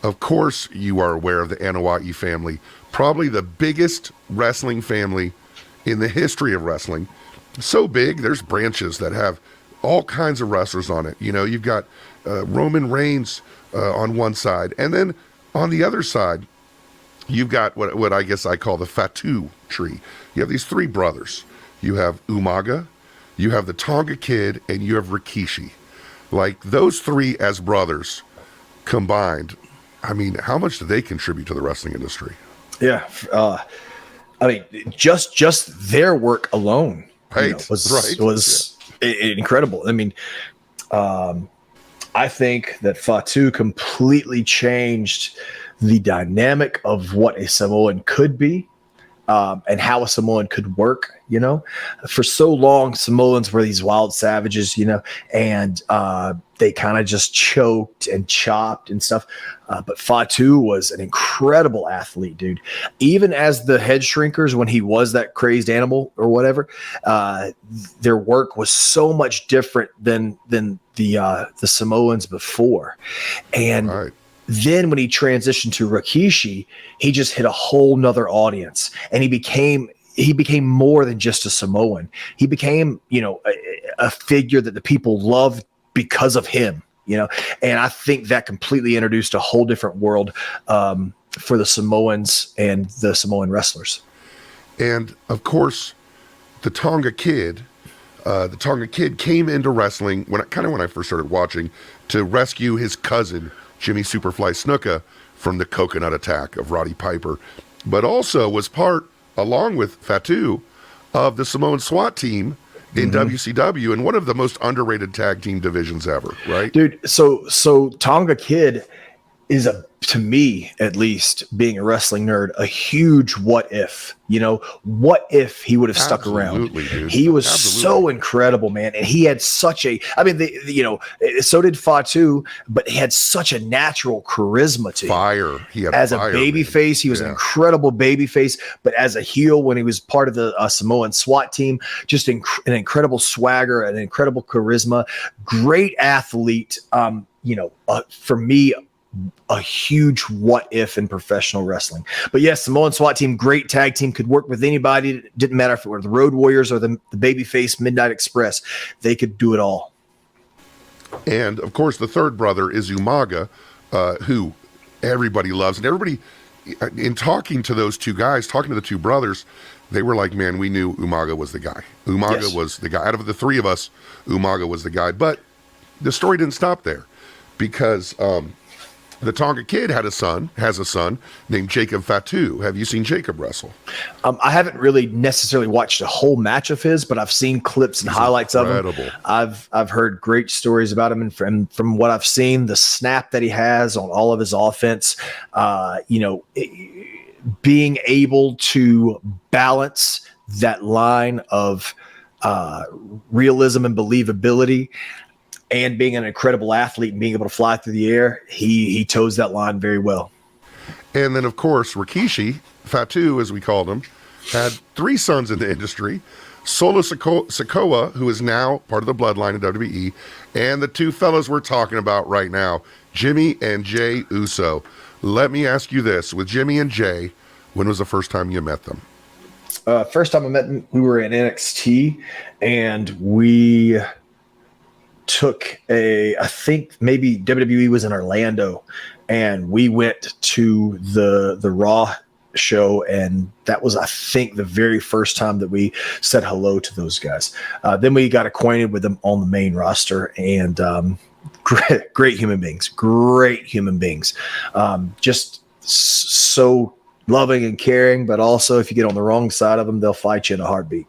Of course, you are aware of the Anawati family, probably the biggest wrestling family in the history of wrestling. So big, there's branches that have all kinds of wrestlers on it. You know, you've got Roman Reigns on one side, and then on the other side, you've got what I guess I call the Fatu tree. You have these three brothers. You have Umaga, you have the Tonga Kid, and you have Rikishi. Like, those three as brothers combined, I mean, how much do they contribute to the wrestling industry? Yeah. I mean, just their work alone was incredible. I mean, I think that Fatu completely changed the dynamic of what a Samoan could be, and how a Samoan could work. You know, for so long, Samoans were these wild savages, you know, and they kind of just choked and chopped and stuff. But Fatu was an incredible athlete, dude. Even as the head shrinkers, when he was that crazed animal or whatever, their work was so much different than the Samoans before. And then when he transitioned to Rikishi, he just hit a whole nother audience, and he became more than just a Samoan. He became, you know, a figure that the people loved because of him, you know. And I think that completely introduced a whole different world for the Samoans and the Samoan wrestlers. And of course, the Tonga Kid came into wrestling when I first started watching, to rescue his cousin Jimmy Superfly Snuka from the coconut attack of Roddy Piper, but also was part, along with Fatu, of the Samoan SWAT team in WCW, and one of the most underrated tag team divisions ever, right? Dude, so Tonga Kid is, to me at least, being a wrestling nerd, a huge what if. You know, what if he would have stuck around? Dude. He was so incredible, man, and he had such a. I mean, so did Fatu, but he had such a natural charisma to him. Fire. He had as fire, a baby face, he was an incredible baby face. But as a heel, when he was part of the Samoan SWAT team, just an incredible swagger, an incredible charisma, great athlete. For me, a huge what if in professional wrestling. But yes, Samoan SWAT team, great tag team, could work with anybody. It didn't matter if it were the Road Warriors or the Babyface Midnight Express. They could do it all. And of course, the third brother is Umaga, who everybody loves. And everybody, in talking to those two guys, talking to the two brothers, they were like, man, we knew Umaga was the guy. Umaga was the guy. Out of the three of us, Umaga was the guy. But the story didn't stop there, because the Tonga Kid has a son named Jacob Fatu. Have you seen Jacob wrestle? I haven't really necessarily watched a whole match of his, but I've seen clips and highlights of him. I've heard great stories about him, and from what I've seen, the snap that he has on all of his offense, being able to balance that line of realism and believability, and being an incredible athlete and being able to fly through the air, he toes that line very well. And then, of course, Rikishi, Fatu, as we called him, had three sons in the industry. Solo Sikoa, who is now part of the bloodline in WWE, and the two fellas we're talking about right now, Jimmy and Jey Uso. Let me ask you this. With Jimmy and Jey, when was the first time you met them? First time I met them, we were in NXT, and we took I think maybe WWE was in Orlando, and we went to the Raw show, and that was, I think, the very first time that we said hello to those guys. Then we got acquainted with them on the main roster, and great human beings, just so loving and caring, but also if you get on the wrong side of them, they'll fight you in a heartbeat.